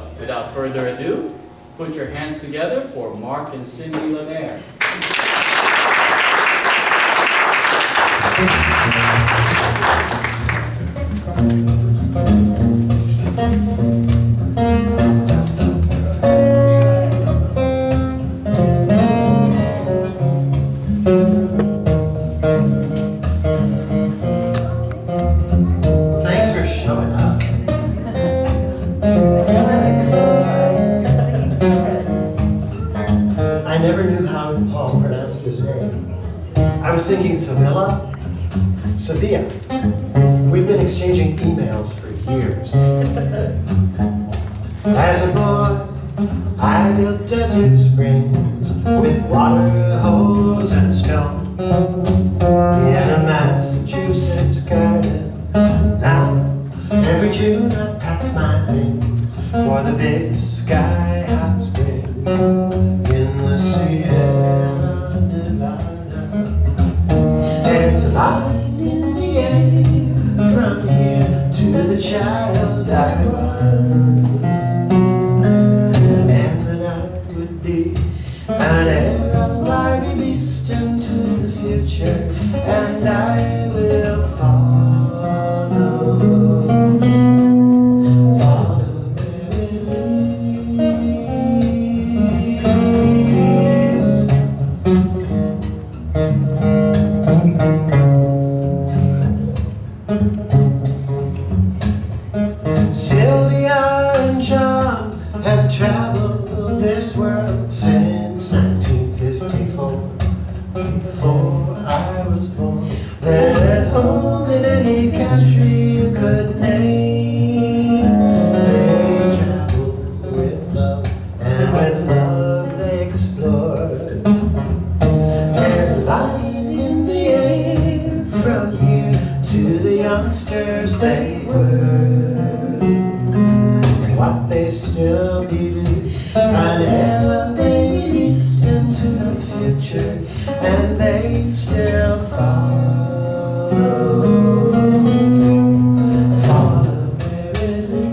So, without further ado, put your hands together for Mark and Cindy Lemaire. I was thinking Sevilla. We've been exchanging emails for years. As a boy, I built desert springs with water, hose, and stone in a Massachusetts garden. Now, every June I pack my things for the big sky hot springs in the Sierra Nevada. There's a line in the air from here to the child I was, and that I would be an airline released into the future, and I will follow where it leads. Sylvia and John have traveled this world since 1954, before I was born. They're at home in any country you could name. They travel with love, and with love they explore. There's a line in the air from here to the youngsters they were, and what they still believe. An era they released into the future, and they still follow where it leads.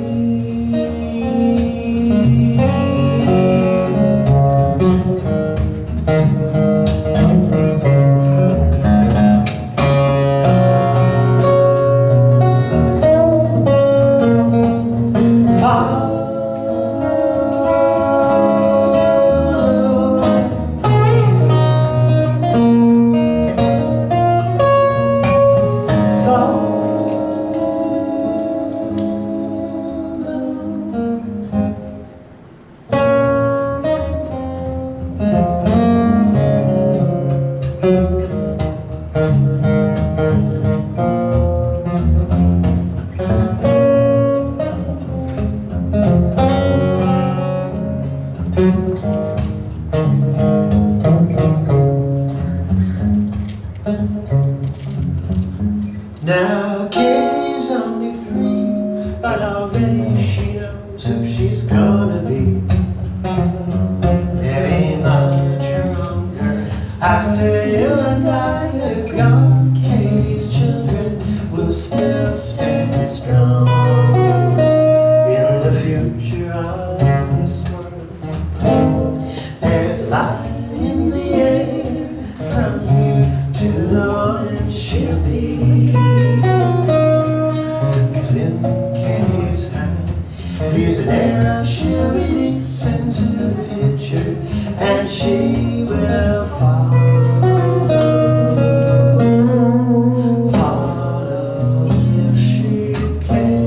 Now Katie's only 3, but already she knows who she's gonna be. Maybe much longer after you and I are gone, Katie's children will still stand strong in the future of this world. There's a line in the air from here to the one she'll be. In Katie's hands, here's an era she'll release into the future, and she will follow if she can.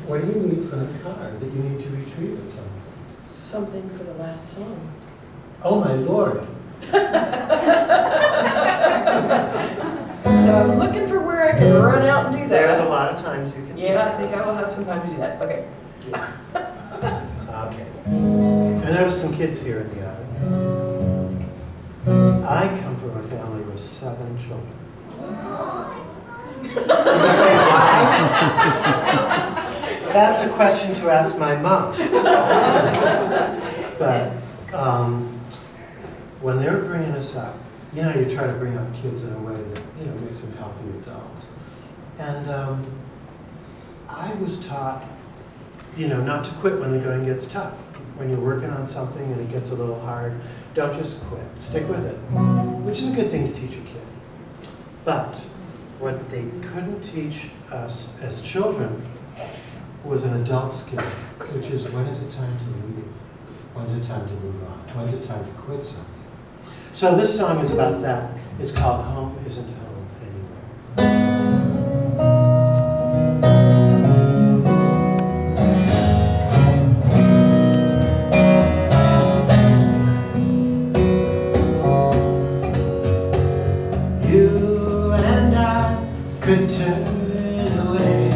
What do you need from the car that you need to retrieve at some point? Something for the last song. Oh my Lord. So I'm looking for where I can run out and do There's a that. lot of times you can. Yeah, I think I will have some time to do that. Okay. Okay. I noticed some kids here in the audience. I come from a family with 7 children. You say why? That's a question to ask my mom. But when they were bringing us up, you know, you try to bring up kids in a way that, you know, makes them healthy adults. And I was taught, you know, not to quit when the going gets tough. When you're working on something and it gets a little hard, don't just quit. Stick with it, which is a good thing to teach a kid. But what they couldn't teach us as children was an adult skill, which is when is it time to leave? When's it time to move on? When's it time to quit something? So this song is about that. It's called Home Isn't Home Anymore. You and I could turn away,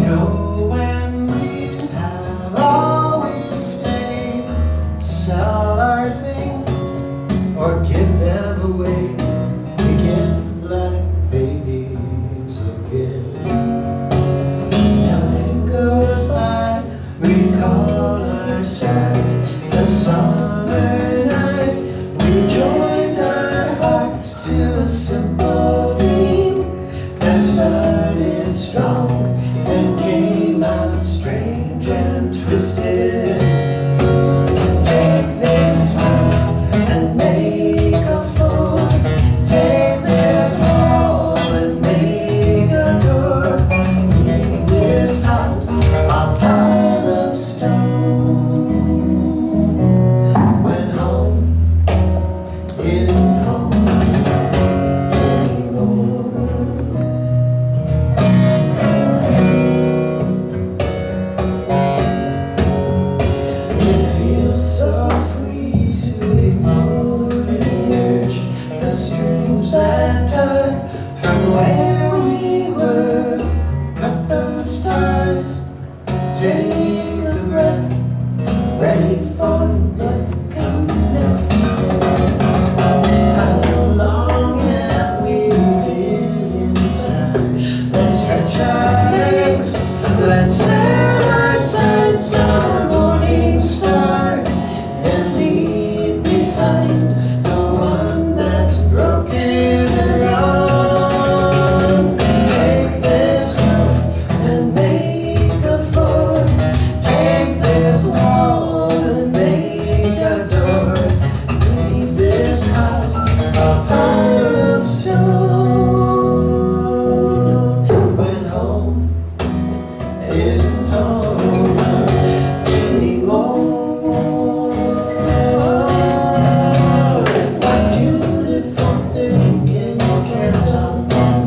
go when we have always stayed, sell our things or give them away, begin like babies again. Time goes by, recall our start, the summer night, we joined our hearts to a simple dream that started strong and came out strange and twisted. Take this roof and make a floor. Take this wall and make a door. Make this house a pile of stone. When home isn't home anymore. It feels so free to ignore the urge, the strings that tug from where we were. Cut those ties, take a breath, ready for what comes next. How long have we been inside? Let's stretch our legs, let's set our sights on a morning star and leave behind the one that's broken and wrong. Take this roof and make a floor. Take this wall and make a door. Leave this house a pile of stone. When home isn't home anymore. What beautiful thing can you count on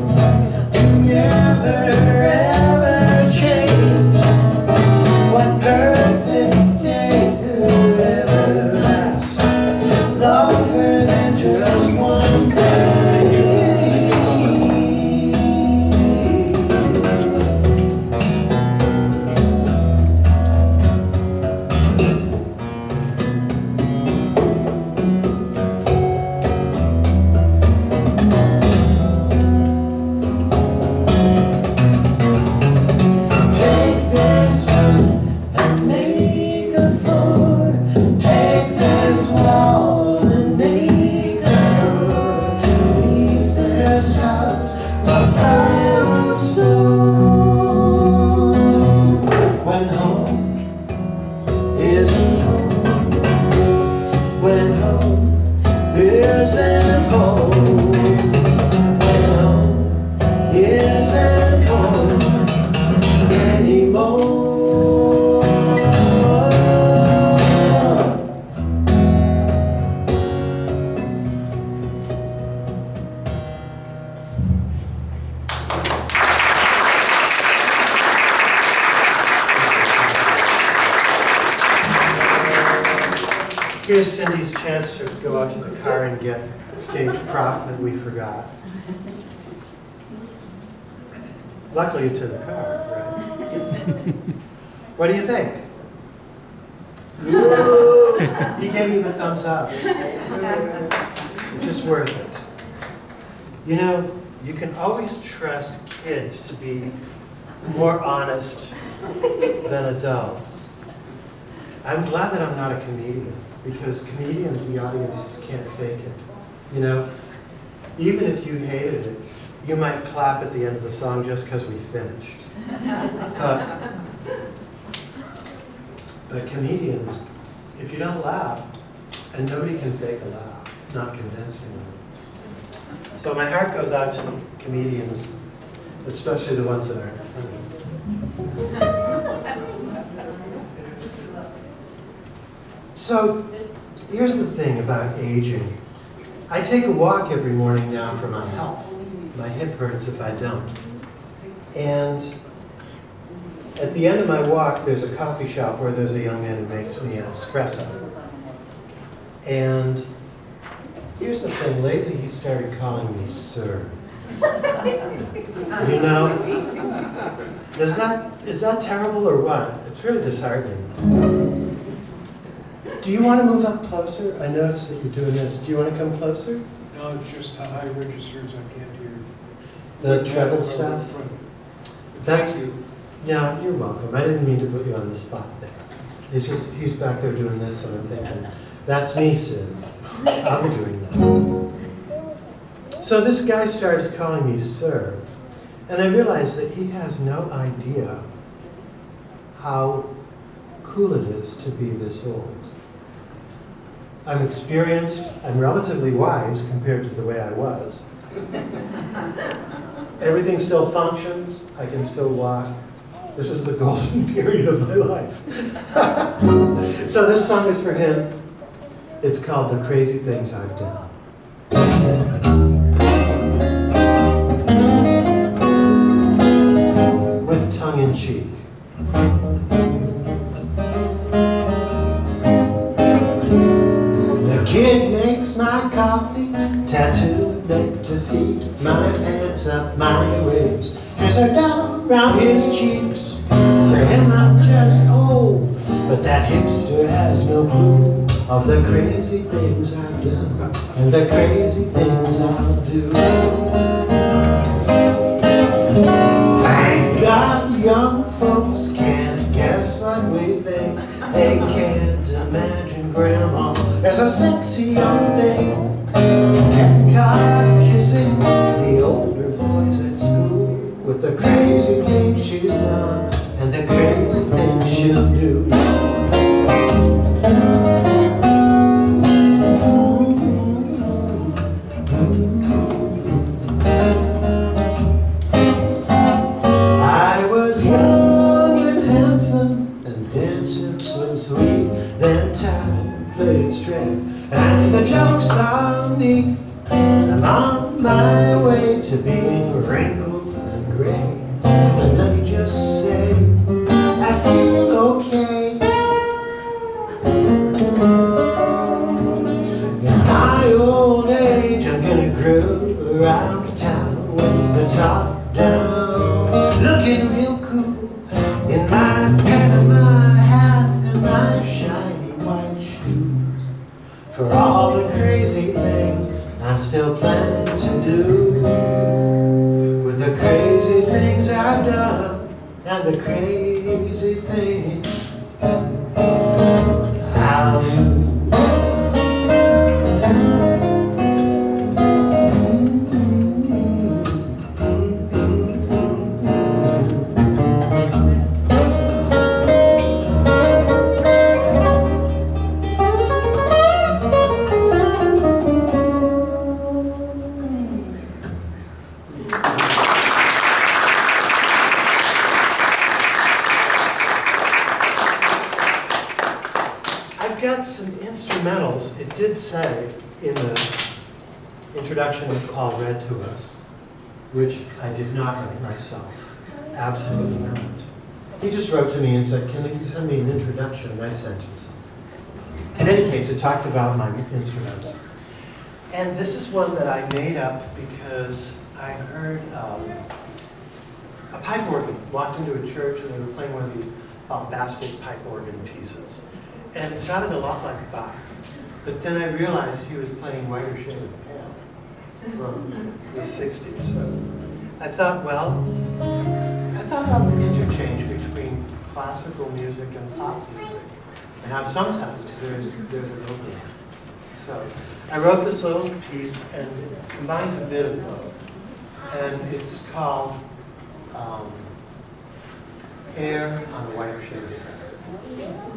to never ever change? What perfect day could ever last longer than just one day? Take this roof and make a floor. Take this wall and make a door. Leave this house a pile of stone. When home isn't home. When home isn't home. When home isn't home anymore. Here's Cindy's chance to go out to the car and get stage prop that we forgot. Luckily, it's in the car, right? What do you think? Woo! He gave me the thumbs up. Just worth it. You know, you can always trust kids to be more honest than adults. I'm glad that I'm not a comedian, because comedians, the audiences can't fake it. You know, even if you hated it, you might clap at the end of the song just because we finished. But comedians, if you don't laugh, and nobody can fake a laugh, not convincingly. So my heart goes out to comedians, especially the ones that aren't funny. So here's the thing about aging. I take a walk every morning now for my health. My hip hurts if I don't. And at the end of my walk, there's a coffee shop where there's a young man who makes me an espresso. And here's the thing, lately he started calling me sir. You know, is that terrible or what? It's really disheartening. Do you want to move up closer? I noticed that you're doing this. Do you want to come closer? No, it's just how high registers I can't hear. The treble stuff? That's, Thank you. yeah, you're welcome. I didn't mean to put you on the spot there. It's just, he's back there doing this and I'm thinking, that's me, Sid. I'll be doing that. So this guy starts calling me sir, and I realize that he has no idea how cool it is to be this old. I'm experienced, I'm relatively wise compared to the way I was. Everything still functions, I can still walk. This is the golden period of my life. So this song is for him. It's called The Crazy Things I've Done. With tongue in cheek. The kid makes my coffee, tattooed neck to feet, my pants up my waist, hairs are down round his cheeks. To him I'm just old, but that hipster has no clue of the crazy things I've done and the crazy things I'll do. Thank God young folks can't guess what we think. They can't imagine grandma as a sexy young thing. Card kissing the older boys at school with the crazy things she's done and the crazy things she'll do. I was young and handsome and dancing so sweet. Then time played its trick and the jokes are neat. I'm on my way to being wrinkled and gray. And let me just say, I feel okay. In my old age, I'm gonna groove around town with the top down, looking real cool in my Panama hat and my shiny white shoes. For all the crazy things I'm still planning to do, with the crazy things I've done and the crazy things I'll do. Instrumentals, it did say in the introduction that Paul read to us, which I did not write myself, absolutely not. He just wrote to me and said, can you send me an introduction? And I sent him something. In any case, it talked about my instrumental. And this is one that I made up because I heard a pipe organ. Walked into a church and they were playing one of these bombastic pipe organ pieces. And it sounded a lot like Bach. But then I realized he was playing Whiter Shade of Pale from the 60s. So I thought, well, I thought about the interchange between classical music and pop music, and how sometimes there's an opening. So I wrote this little piece, and it combines a bit of both. And it's called Air on a Whiter Shade of Pale.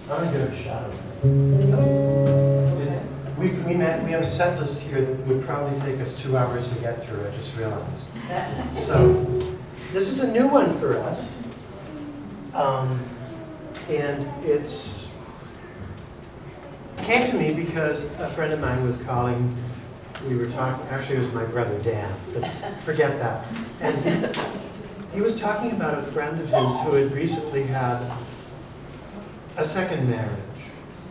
I'm gonna go to shadow. We have a set list here that would probably take us 2 hours to get through, I just realized. So, this is a new one for us. And it came to me because a friend of mine was calling. We were talking, actually it was my brother Dan, but forget that. And he was talking about a friend of his who had recently had a second marriage.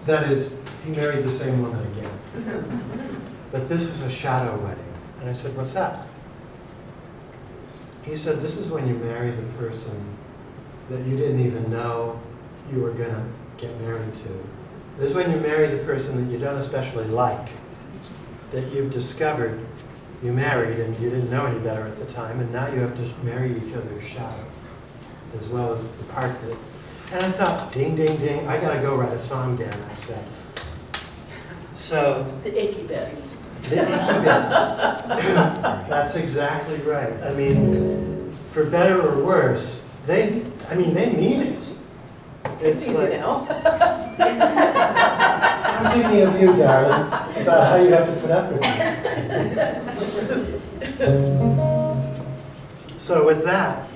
That is, he married the same woman again. But this was a shadow wedding. And I said, what's that? He said, this is when you marry the person that you didn't even know you were going to get married to. This is when you marry the person that you don't especially like, that you've discovered you married and you didn't know any better at the time, and now you have to marry each other's shadow, as well as the part that... And I thought, ding, ding, ding, I gotta go write a song, Dan, I said. So... The icky bits. The icky bits. That's exactly right. I mean, for better or worse, they mean it. It's Easy like, now. I'm thinking of you, darling, about how you have to put up with me. So with that,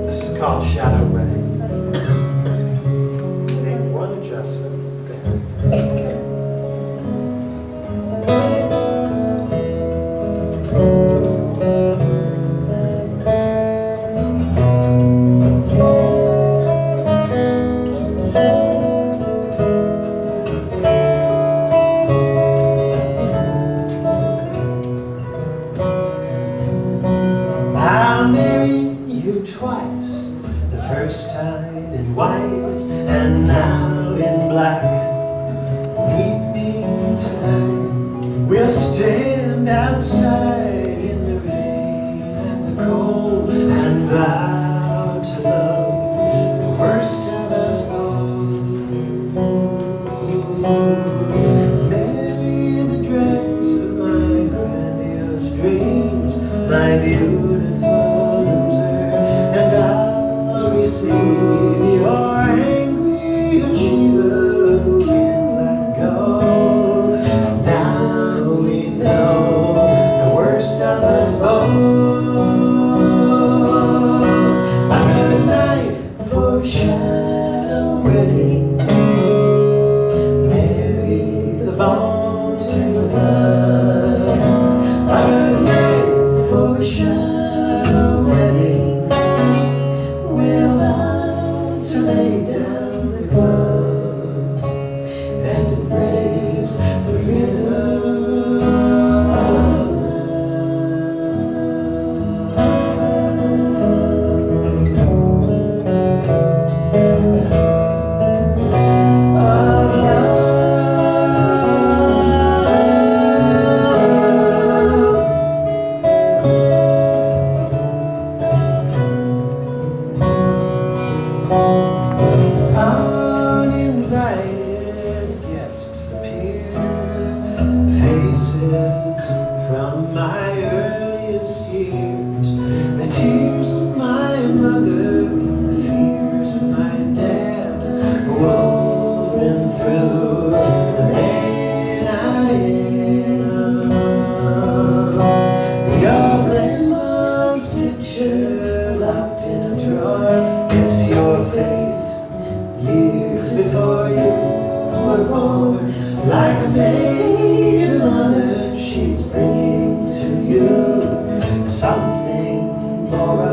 this is called Shadow Wedding. Make one adjustment. I'll marry you twice, the first time in white and now in black. Meet me tonight, we'll stand outside in the rain and the cold and vow to love the worst of us both. Marry the dregs of my grandiose dreams, my beautiful loser, and I'll receive your angry achiever who can't let go. Now we know the worst of us both. A good night for shadow wedding. Marry the bone to the blood. A good night for shadow wedding. We're out to lay down the gloves and embrace the rhythm of uninvited guests appear, faces from my earliest years, the tears of my mother, the fears of my dad, woven through the man I am. Your grandma's picture locked in a drawer, it's your face years before you were born. Like a maid of honor, she's bringing to you something more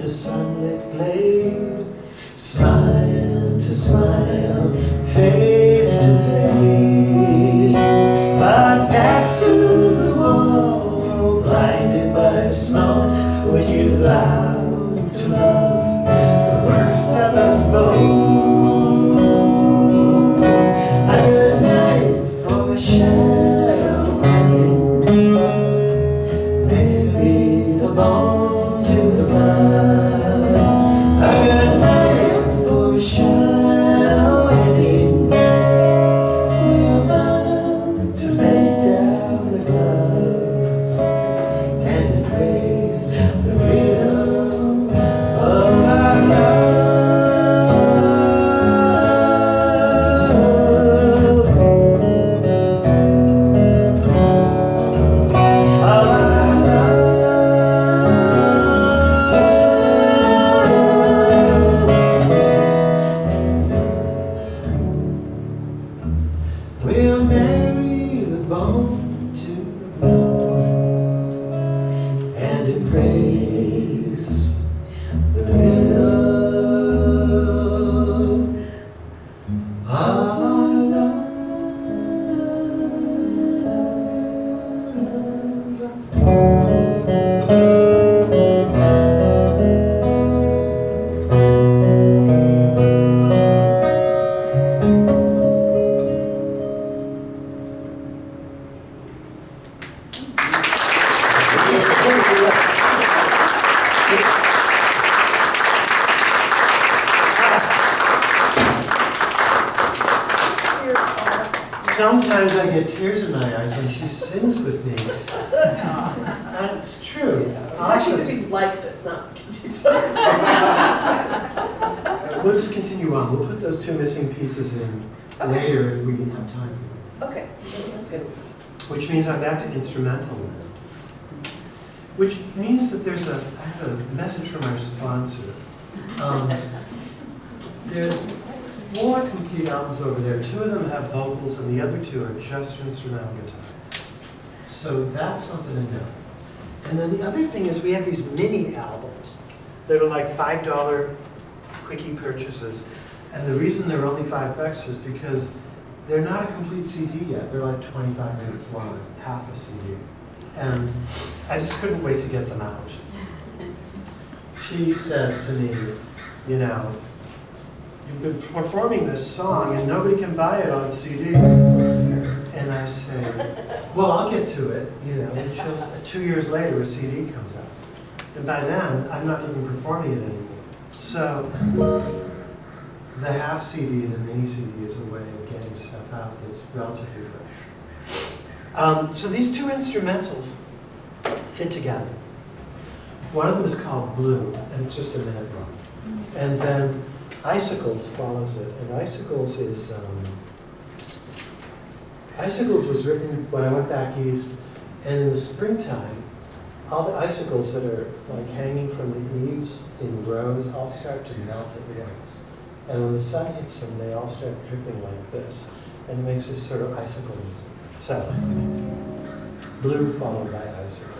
a sunlit glade. Smile to smile, face to face. But past to the wall, blinded by smoke, would you vow to love the worst of us both? A good night for a shadow wedding. Maybe the bone to the blood. A good night for a shadow wedding. We'll vow to lay down the gloves and embrace the rhythm of our love. We'll marry the bone to the bone and embrace the rhythm of our love. Sometimes I get tears in my eyes when she sings with me. That's true. It's actually because he likes it, not because he does. We'll just continue on. We'll put those two missing pieces in later if we have time for them. Okay, that's good. Which means I'm back to instrumental now. Which means that I have a message from our sponsor. There's 4 complete albums over there. 2 of them have vocals and the other 2 are just instrumental guitar. So that's something to know. And then the other thing is we have these mini albums that are like $5 quickie purchases. And the reason they're only $5 is because they're not a complete CD yet. They're like 25 minutes long, half a CD. And I just couldn't wait to get them out. She says to me, you know, you've been performing this song and nobody can buy it on CD. And I say, well, I'll get to it, you know. And 2 years later, a CD comes out. And by then, I'm not even performing it anymore. So the half CD, the mini CD, is a way of getting stuff out that's relatively fresh. So these 2 instrumentals fit together. One of them is called Blue, and it's just a minute long. And then Icicles follows it, and Icicles was written when I went back east, and in the springtime, all the icicles that are like hanging from the eaves in rows all start to melt at once. And when the sun hits them, they all start dripping like this, and it makes this sort of icicle music. So, Blue followed by Icicles.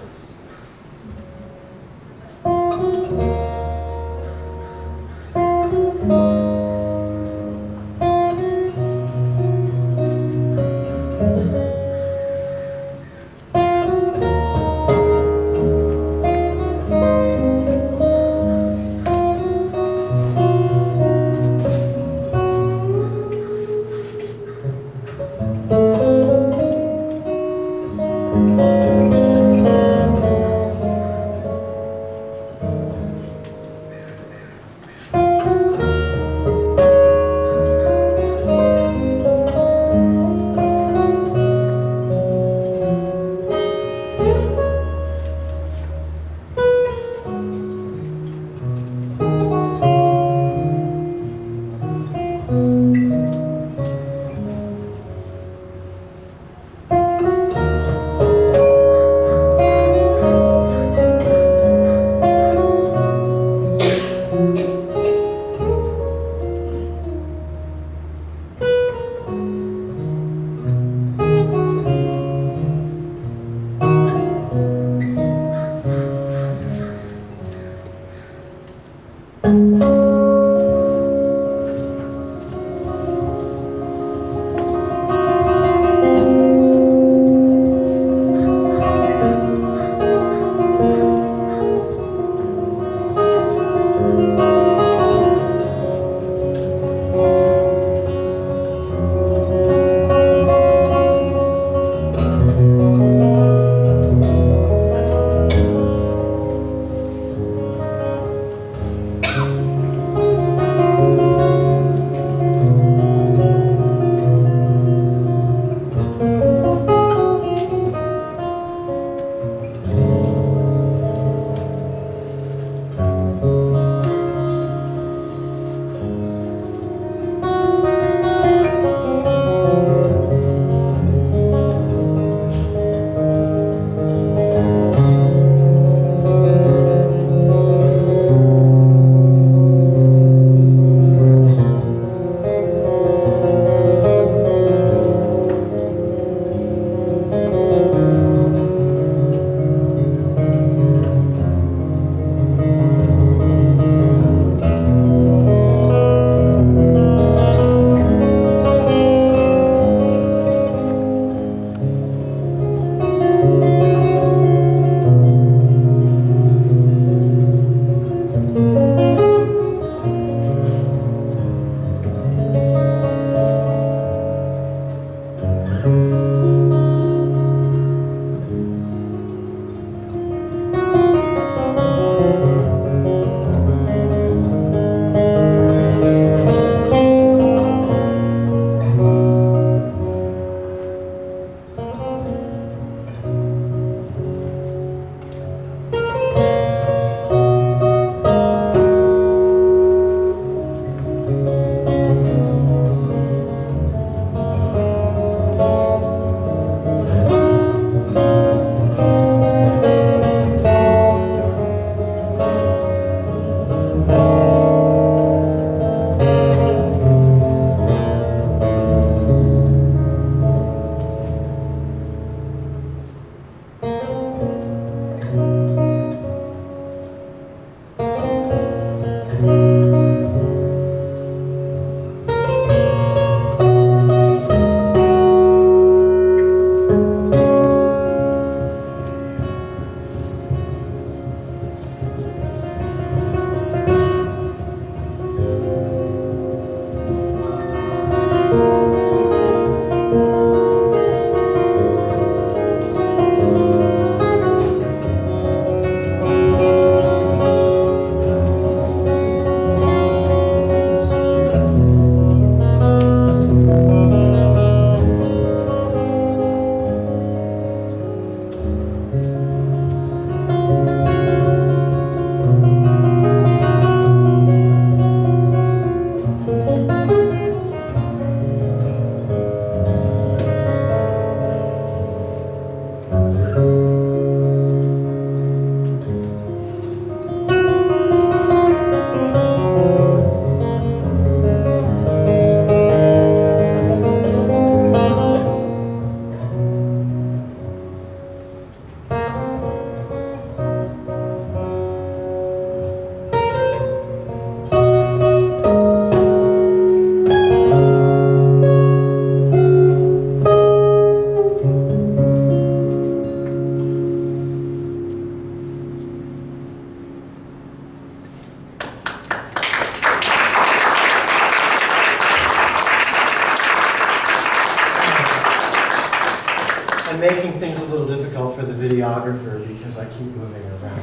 I'm making things a little difficult for the videographer because I keep moving around.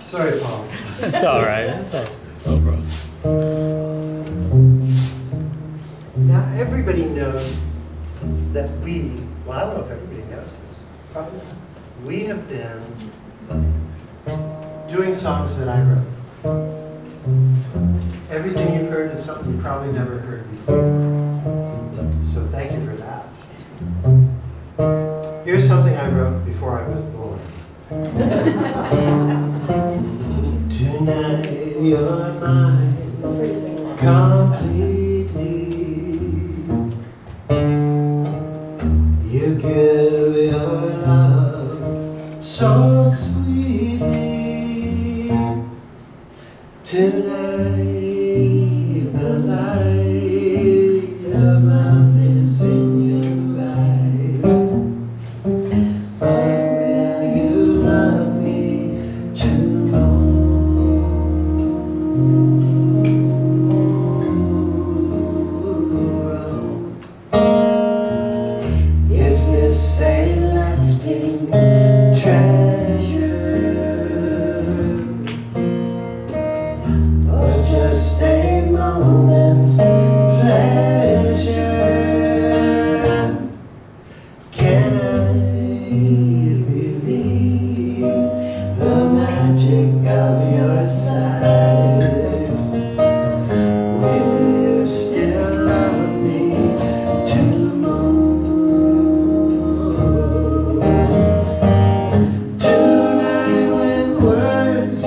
Sorry, Paul. It's all right. No problem. Now, everybody knows that well, I don't know if everybody knows this, probably not. We have been doing songs that I wrote. Everything you've heard is something you probably never heard before. So thank you for that. Here's something I wrote before I was born. Tonight you're mine completely. You give your love so sweetly. Tonight the light of love is in your eyes. But will you love me tomorrow? Is this a lasting treasure? Just a moment's pleasure. Can I believe the magic of your sighs? Will you still love me tomorrow? Tonight with words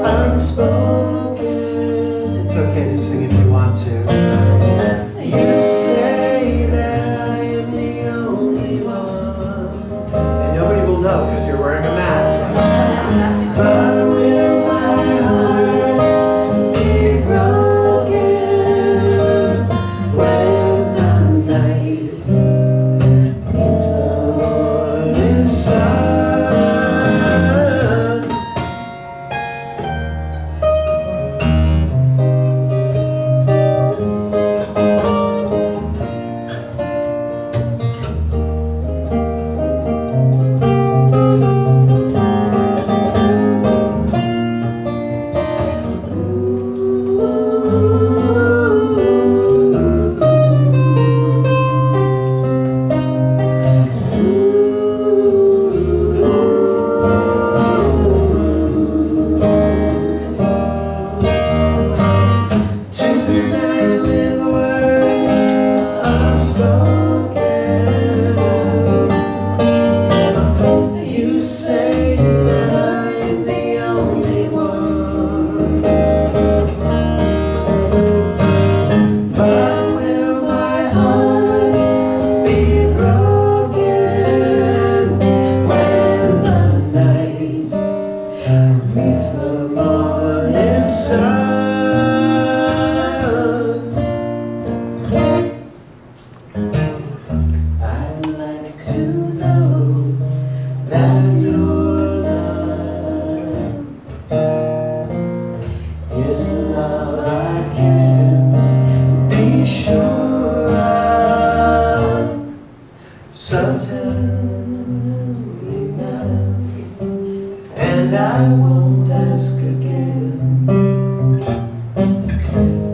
unspoken. It's okay to sing if you want to. You say that I am the only one, and nobody will know because you're wearing a mask. But will my heart be broken when the night meets the morning sun? And I won't ask again.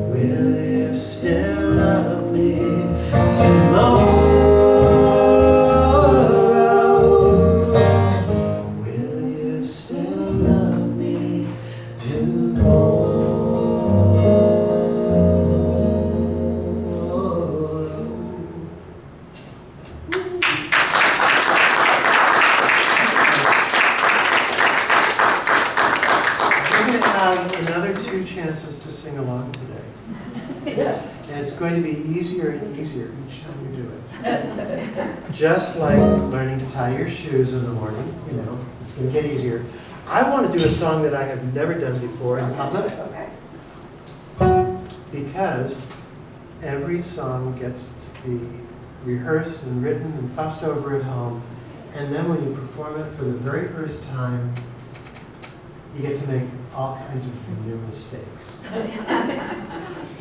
Will you still love me tomorrow? Will you still love me tomorrow? Another 2 chances to sing along today. Yes. And it's going to be easier and easier each time you do it. Just like learning to tie your shoes in the morning, you know, it's going to get easier. I want to do a song that I have never done before in public. Okay. Because every song gets to be rehearsed and written and fussed over at home. And then when you perform it for the very first time, you get to make all kinds of new mistakes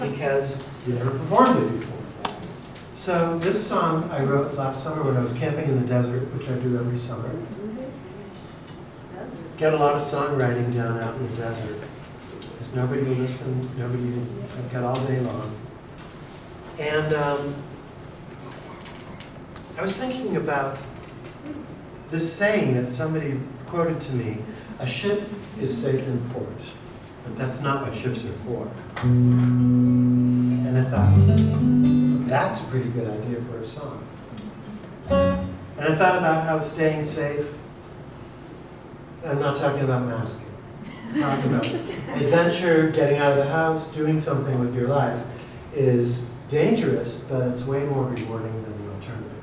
because you never performed it before. So this song I wrote last summer when I was camping in the desert, which I do every summer. Get a lot of songwriting down out in the desert. There's nobody to listen, nobody to get all day long. And I was thinking about this saying that somebody quoted to me, a ship is safe in port, but that's not what ships are for. And I thought, that's a pretty good idea for a song. And I thought about how staying safe, I'm not talking about masking, I'm talking about adventure, getting out of the house, doing something with your life is dangerous, but it's way more rewarding than the alternative.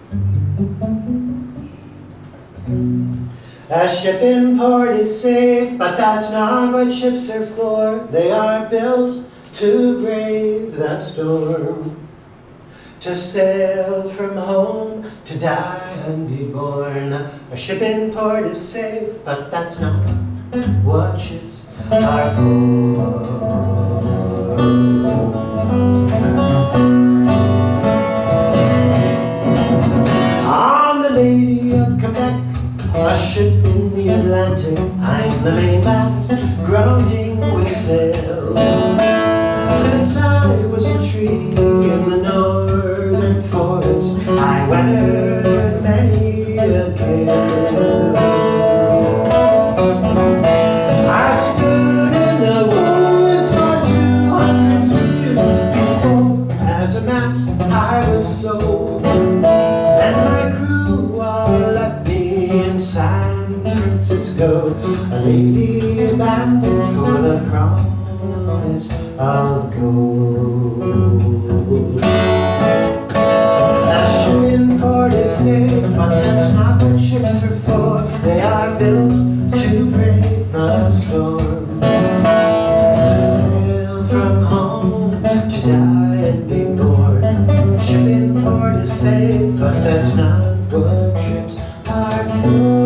A ship in port is safe, but that's not what ships are for. They are built to brave the storm, to sail from home, to die and be born. A ship in port is safe, but that's not what ships are for. I'm the Lady of Quebec, a ship in the Atlantic. I'm the mainmast, groaning with sail. Since I was a tree in the northern forest, I weathered many a gale. I stood in the woods for 200 years before, as a mast, I was sold. And my crew all left me in San Francisco, a lady abandoned for the promise of gold. A ship in port is safe, but that's not what ships are for. They are built to brave the storm, to sail from home, to die and be born. A ship in port is safe, but that's not what ships are for.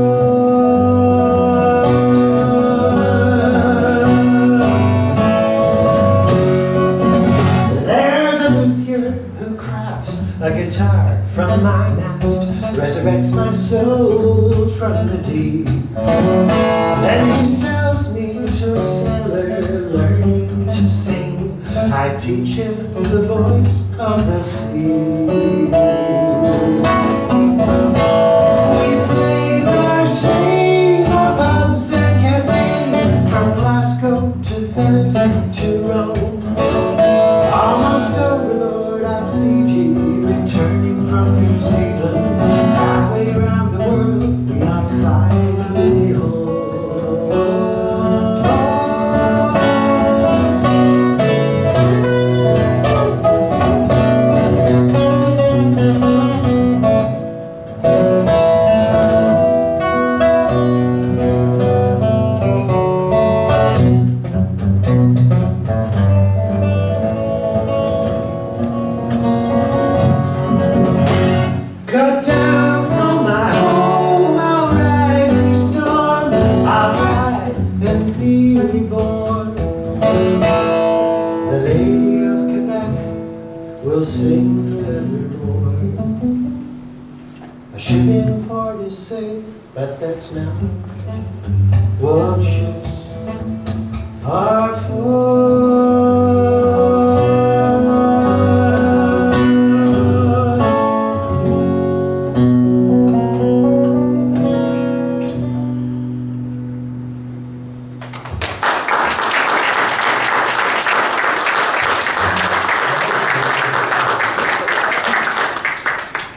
A guitar from my mast resurrects my soul from the deep. Then he sells me to a sailor learning to sing. I teach him the voice of the sea. We play Marseille, the pubs and cafes, from Glasgow to Venice to Rome. Almost overlord of Fiji, returning from New Zealand, halfway around the world, we are finally home. Cut down from my home, I'll ride any storm, I'll try and be reborn. The Lady of Quebec will sing forevermore. A ship in port is safe, but that's not what ships are for.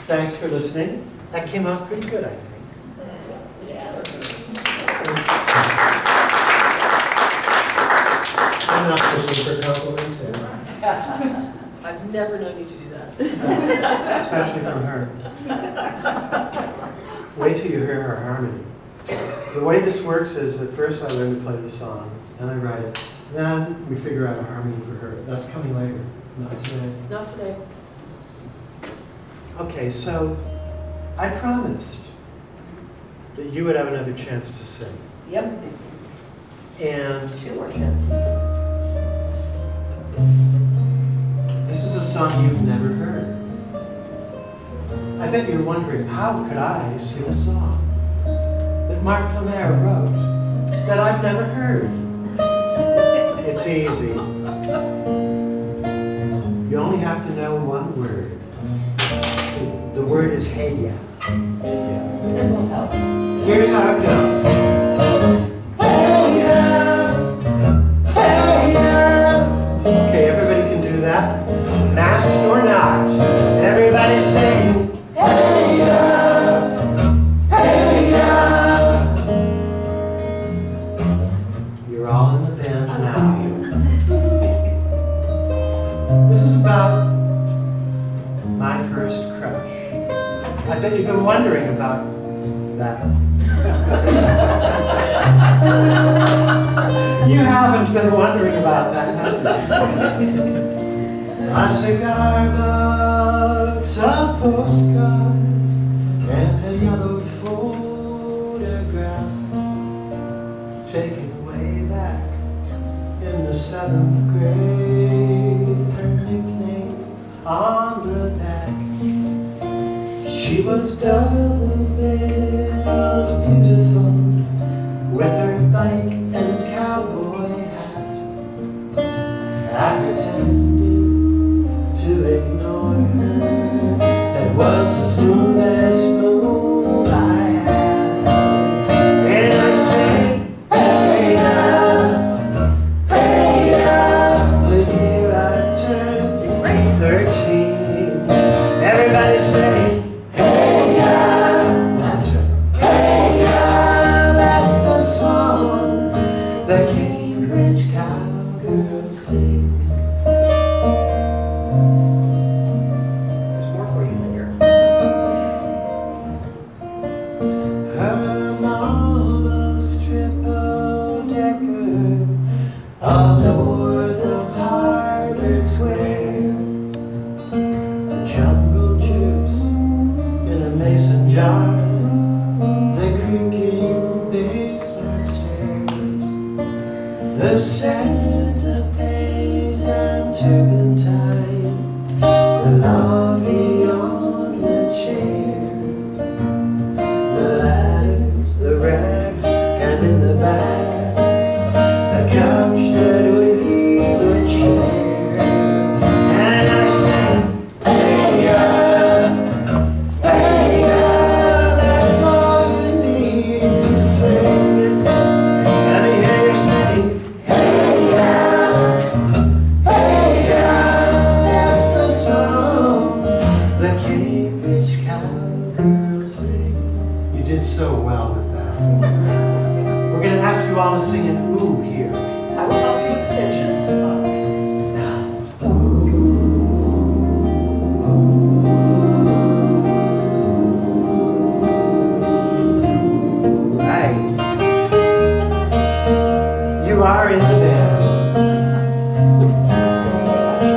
Thanks for listening. That came out pretty good, I think. I'm not pushing for compliments, I've never known you to do that. especially from her. Wait till you hear her harmony. The way this works is that first I learn to play the song, then I write it, then we figure out a harmony for her. That's coming later, not today. Not today. Okay, so I promised that you would have another chance to sing. Yep. And 2 more chances. this is a song you've never heard. I bet you're wondering, how could I sing a song that Mark Lemaire wrote that I've never heard? It's easy. You only have to know one word. The word is hey ya. And we'll help. Here's how it goes. Hey ya, hey ya. Okay, everybody can do that. Masked or not, everybody sing. Hey ya, hey ya. You're all in the band now. This is about my first crush. I bet you've been wondering about that. You haven't been wondering about that, have you? A cigar box of postcards and a yellowed photograph taken way back in the 7th grade. Her nickname on the back. She was double-billed, beautiful, with her bike and cowboy hat. I pretended to ignore her. That was the smoothest move I had. And I said, hey, the year I turned 13. Everybody say, hey, that's right. Hey, that's the song the Cambridge cowgirl sings. There's more for you later. Her mama's triple-decker up north of Harvard Square. A jungle juice in a mason jar. The creaking basement stairs. The scent of paint and turpentine. The laundry on the chair. The ladders, the racks, and in the back, the couch that we would share. And I said, hey, that's all you need to sing. Let me hear you sing, hey, that's the song the Cambridge cowgirl sings. You did so well with that. We're going to ask you all to sing an ooh here. I will help you with pitches. Right. You are in the band.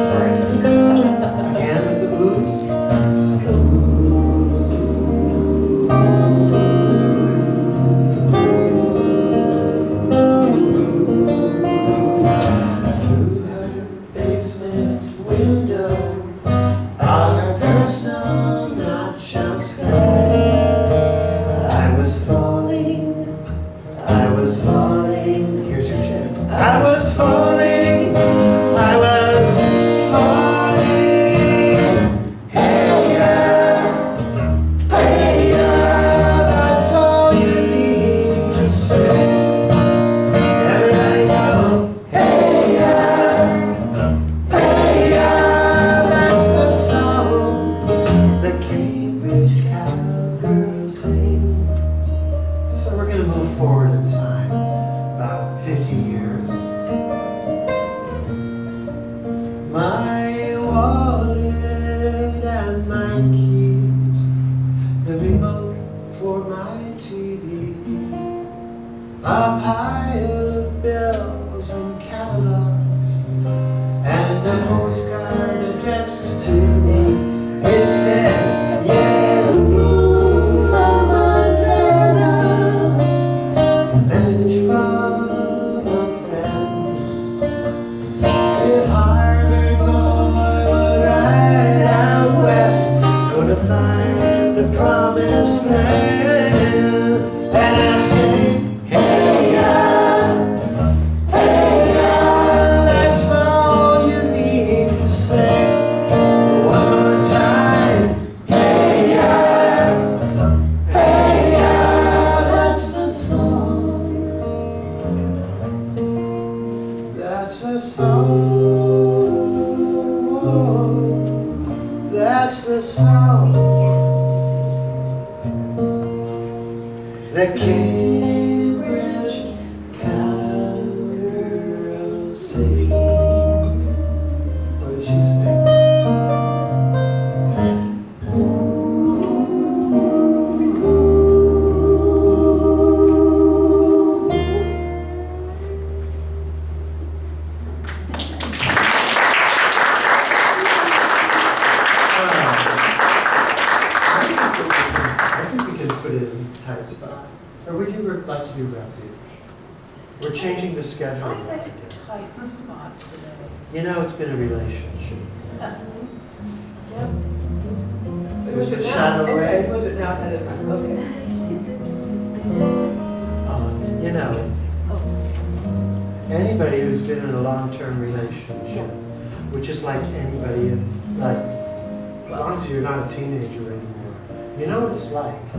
Sorry. Again with the oohs. Through her basement window, on her personal notch-out sky, I was falling. Here's your chance. I was falling. Hey, that's all you need to say. Everybody go, hey, that's the song the Cambridge cowgirl sings. So we're going to move forward in time, about 50 years. My wallet and my keys, the remote for my TV, a pile of bills and catalogs, and a postcard addressed to me. It says, yeah, ooh, from Montana. Message from a friend. If Harvard boy would ride out west, gonna find the promised land. And I say, hey, that's all you need to say. One more time, hey, that's the song. That's the song. That's the song. The Cambridge cowgirl sings. What did she sing? We're changing the schedule. I think tight spot today. You know, it's been a relationship. Yep. Was it shot away? Put it now that it's, okay. You know, anybody who's been in a long-term relationship, which is like anybody in, like, as long as you're not a teenager anymore, you know what it's like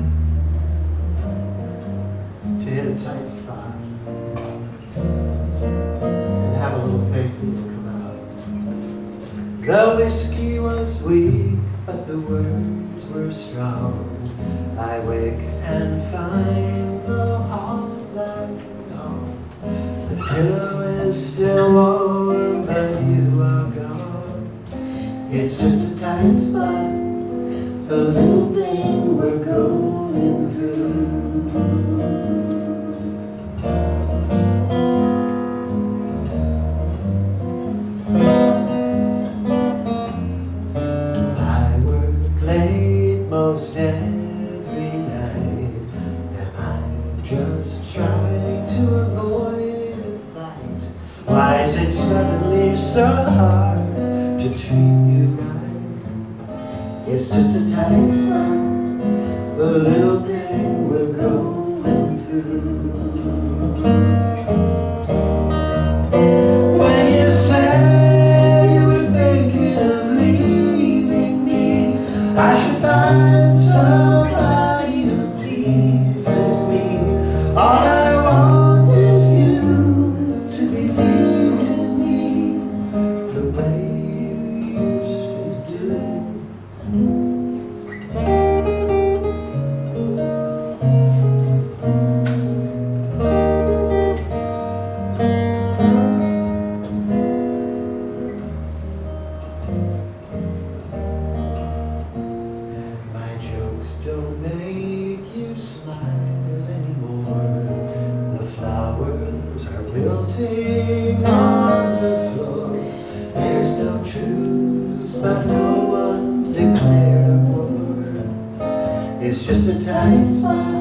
to hit a tight spot and have a little faith that you'll come out. The whiskey was weak, but the words were strong. I wake and find though all that gone. The pillow is still warm, but you are gone. It's just a tight spot, a little thing we're going through. I work late most every night. Am I just trying to avoid a fight? Why is it suddenly so hard to treat you right? It's just a tight spot, a little thing we're going through. When you said you were thinking of leaving me, I should find somebody who pleases me. All I want is you to believe in me the way you used to do. My jokes don't make you smile anymore. The flowers are wilting on the floor. There's no truce, but no one declare war. It's just a tight spot,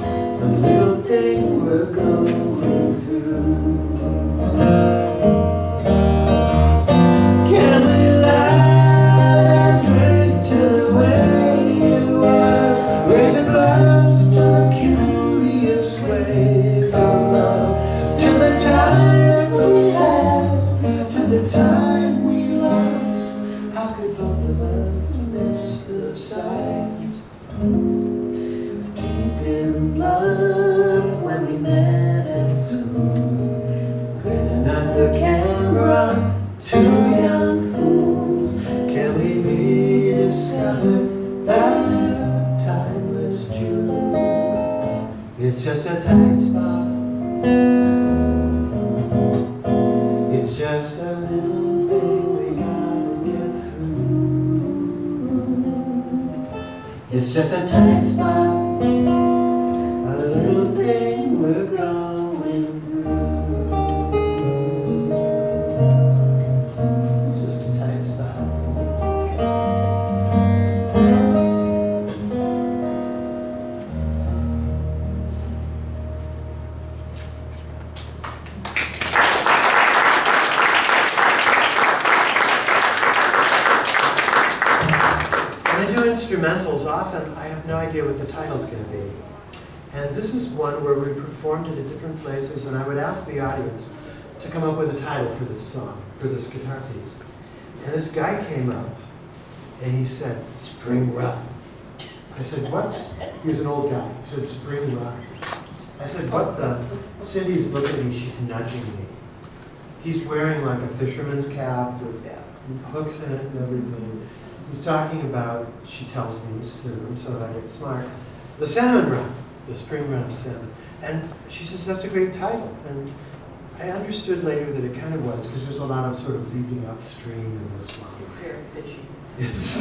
a little thing we're going through. Can we laugh and drink to the way it was? Raise a glass to the curious ways of love, to the times we had, to the time we lost. How could both of us miss the signs? Deep in love when we met at school, grinning at the camera, two young fools. Can we rediscover that timeless jewel? It's just a tight spot. It's just a little thing we gotta get through. It's just a tight spot, a little thing we're going through. It's just a tight spot. When I do instrumentals, often I have no idea what the title's going to be. And this is one where we performed it at different places, and I would ask the audience to come up with a title for this song, for this guitar piece. And this guy came up, and he said, Spring Run. I said, what's, he was an old guy, he said, Spring Run. I said, what the, Cindy's looking at me, she's nudging me. He's wearing like a fisherman's cap with hooks in it and everything. He's talking about, she tells me soon, so I get smart, the salmon run, the spring run of salmon. And she says, that's a great title. And I understood later that it kind of was, because there's a lot of sort of leaping upstream in this one. It's very fishy. Yes.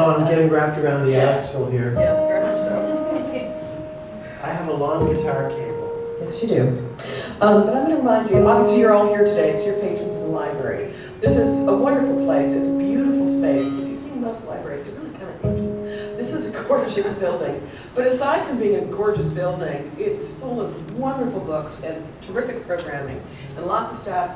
Oh, I'm getting wrapped around the axle here. Yes, very much so. I have a long guitar cable. Yes, you do. But I'm going to remind you, obviously you're all here today, so you're patrons of the library. This is a wonderful place. It's a beautiful space. If you've seen most libraries, they're really kind of icky. This is a gorgeous building. But aside from being a gorgeous building, it's full of wonderful books and terrific programming and lots of staff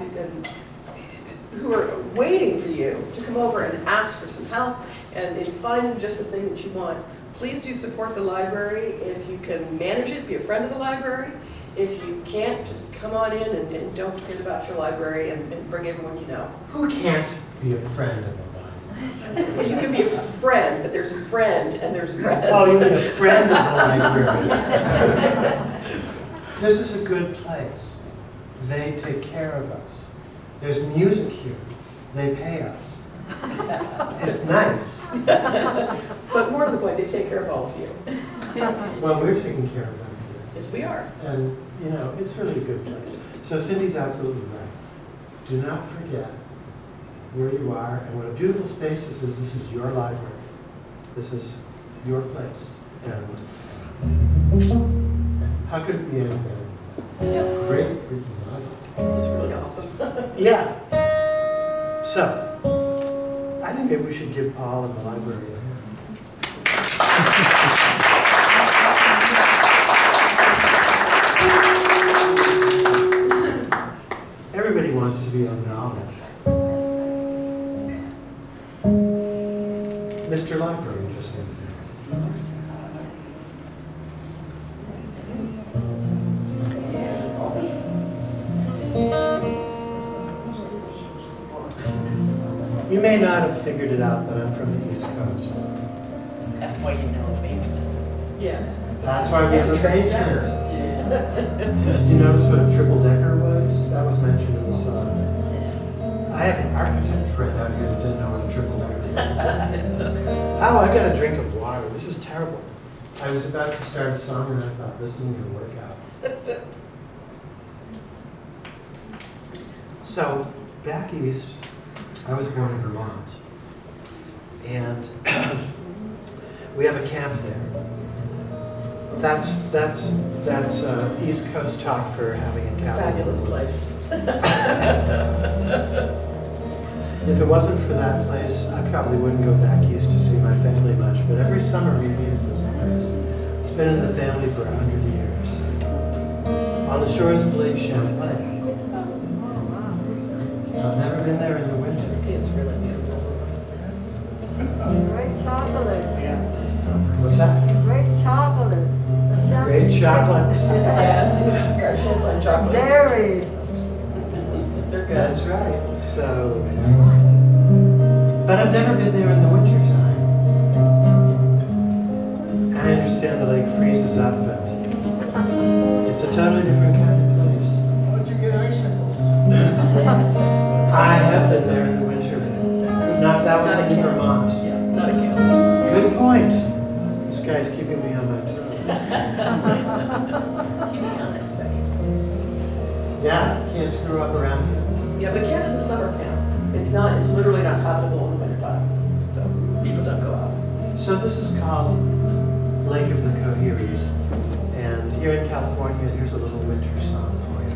who are waiting for you to come over and ask for some help and in finding just the thing that you want. Please do support the library. If you can manage it, be a friend of the library. If you can't, just come on in and don't forget about your library and bring everyone you know. Who can't be a friend of a library? Well, you can be a friend, but there's a friend and there's friends. Oh, you mean a friend of the library? This is a good place. They take care of us. There's music here. They pay us. It's nice. But more to the point, they take care of all of you. Well, we're taking care of them too. Yes, we are. And, you know, it's really a good place. So Cindy's absolutely right. Do not forget where you are and what a beautiful space this is. This is your library. This is your place. And how could it be any better than that? It's a great freaking library. It's really awesome. Yeah. So, I think maybe we should give Paul and the library a hand. Everybody wants to be acknowledged. Mr. Library just in You may not have figured it out, but I'm from the East Coast. That's why you know a basement. Yes. That's why we have a basement. Yeah. Did you notice what a triple decker was? That was mentioned in the song. I have an architect friend out here that didn't know what a triple decker was. Oh, I got a drink of water. This is terrible. I was about to start a song and I thought, this isn't going to work out. So, back east, I was born in Vermont. And we have a camp there. That's East Coast talk for having a cabin. Fabulous place. If it wasn't for that place, I probably wouldn't go back east to see my family much. But every summer we meet at this place. It's been in the family for 100 years. On the shores of Lake Champlain. I've never been there in the winter. It's really beautiful. Great chocolate. What's that? Great chocolate. Great chocolates. Yes, Champlain chocolates. Dairy. They're good. That's right. So, but I've never been there in the winter time. I understand the lake freezes up, but it's a totally different kind of place. Why'd you get icicles? I have been there in the winter. Not that was in Vermont. Yeah, not again. Good point. This guy's keeping me on my toes. Keep me honest, Betty. Yeah, can't screw up around here. Yeah, but Kent is a summer camp. It's literally not habitable in the wintertime. So people don't go out. So this is called Lake of the Coheries. And here in California, here's a little winter song for you.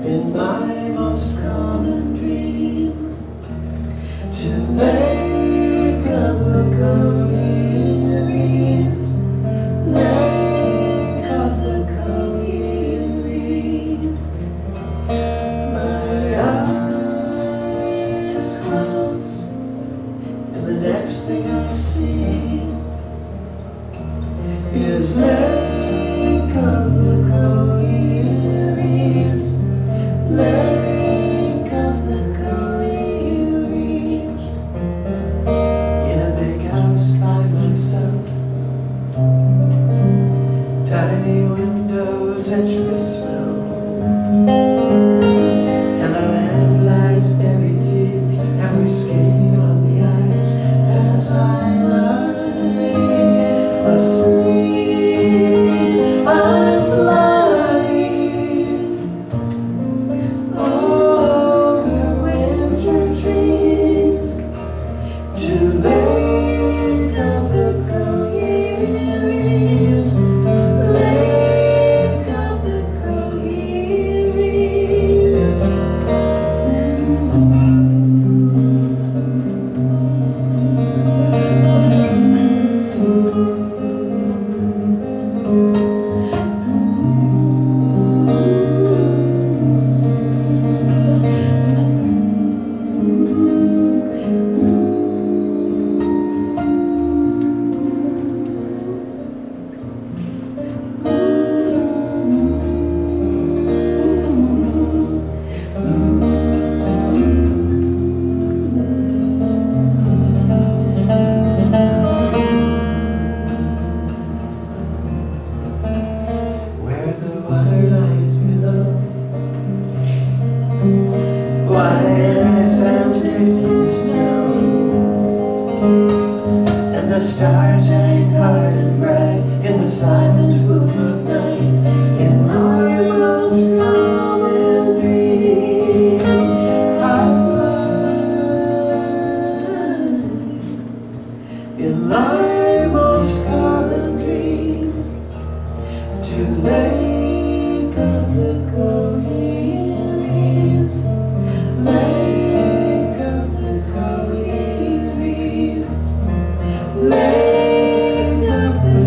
In my most common dream, to make of the Coheries, Lake of the Coheries, my eyes close thing I see is Lake of the Coheries, Lake of the Coheries. In a big house by myself, tiny windows etched with snow, and the land lies buried deep, and we're skating on the ice as I lie asleep. I'm flying over winter trees to Lake of the Coheries, Lake of the Coheries. Where the water lies below, white as and drifting snow, and the stars hang hard and bright in the silent womb of night. In my most common dream, I fly. In my most common dream, to Lake of the Coheries, Lake of the Coheries, Lake of the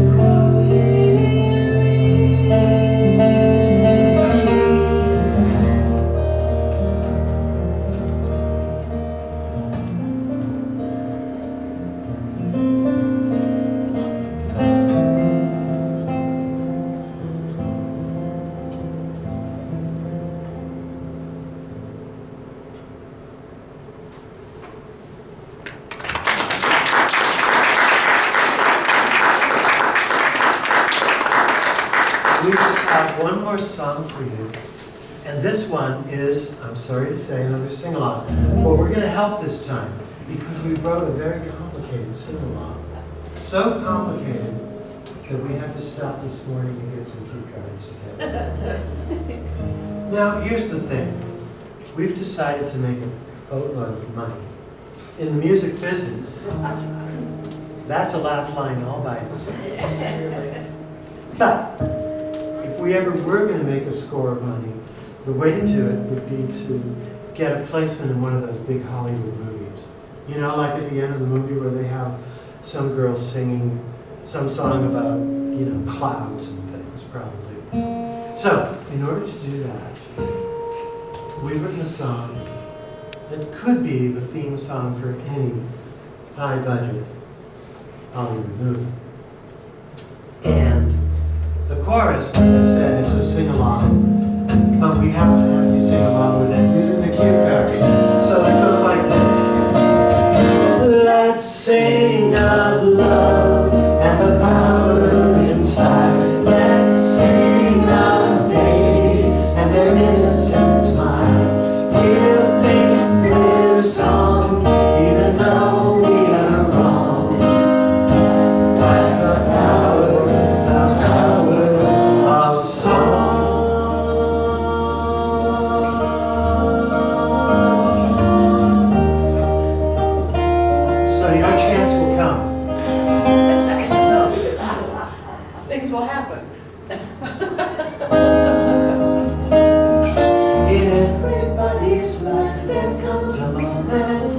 We just have one more song for you, and this one is, I'm sorry to say, another sing-along, but we're going to help this time because we wrote a very complicated sing-along. So complicated that we had to stop this morning and get some cue cards together. Now, here's the thing. We've decided to make a boatload of money. In the music business, that's a laugh line all by itself. But if we ever were going to make a score of money, the way to do it would be to get a placement in one of those big Hollywood movies. You know, like at the end of the movie where they have some girl singing some song about, you know, clouds and things, probably. So, in order to do that, we've written a song that could be the theme song for any high-budget Hollywood movie. And the chorus, like I said, is a sing-along, but we have to have you sing along with it using the cue cards. So it goes like this. Let's sing of love and the power inside. Let's sing of babies and their innocent smile. We'll think we're strong even though we are wrong. That's the power of song. So your chance will come. Things will happen. In everybody's life there comes a moment.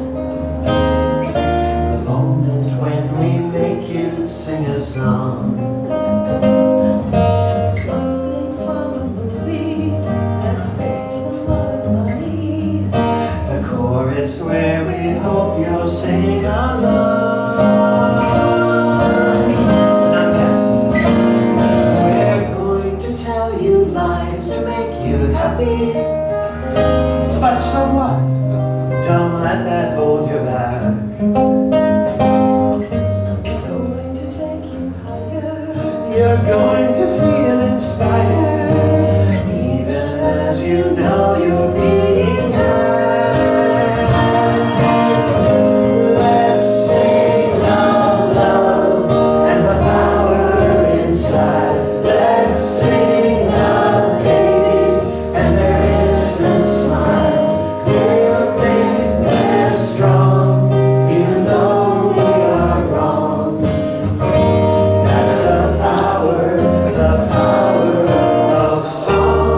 The moment when we make you sing a song. Something from a movie that made a lot of money. The chorus where we hope you'll sing along. So what? Don't let that hold you back. Going to take you higher. You're going to feel inspired, even as you know you're being had. Let's sing of love and the power inside. Let's sing of babies and their innocent smiles. We'll think we're strong, even though we are wrong. That's the power of song.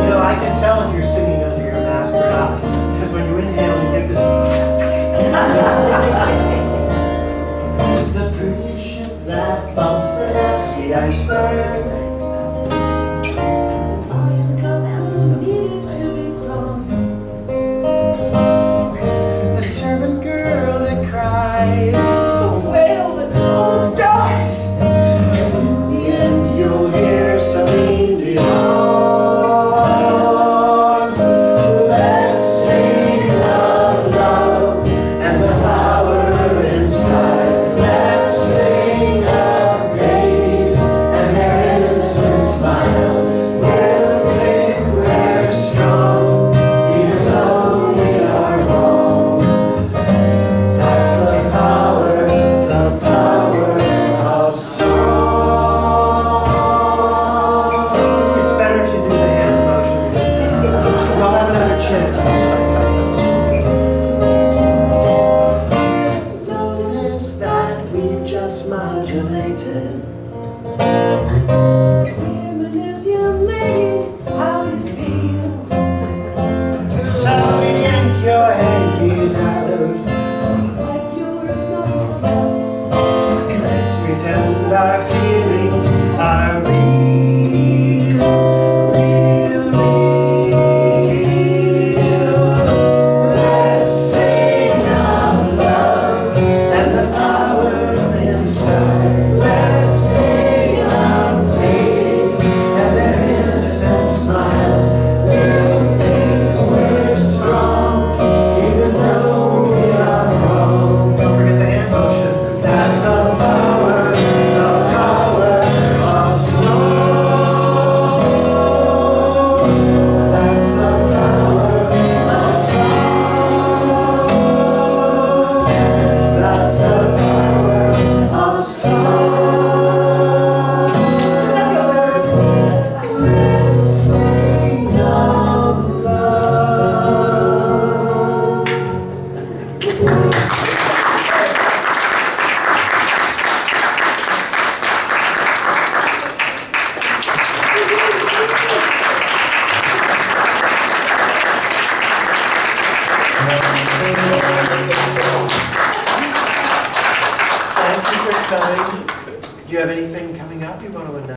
You know, I can tell if you're singing under your mask or not, because when you inhale, you get this. The pretty ship that bumps the nasty iceberg. Flying couple needed to be strong. The servant girl that cries. The whale that almost dies. In the end, you'll hear Celine Dion. Let's sing of love and the power inside. Let's sing of babies and their innocent smiles. We'll think we're strong, even though we are wrong. That's the power of song. It's better if you do the hand motion. We'll have another chance. Notice that we've just modulated. We're manipulating how you feel. So yank your hankies out. Like your snuffle spots. Let's pretend our feelings are real. Let's sing of love and the power inside. Let's sing of babies and their innocent smiles. We'll think we're strong, even though we are wrong. Don't forget the hand motion. That's the power of song. That's the power of song. That's the power of song. Let's sing of love. Thank you for coming. Do you have anything coming up you want to announce?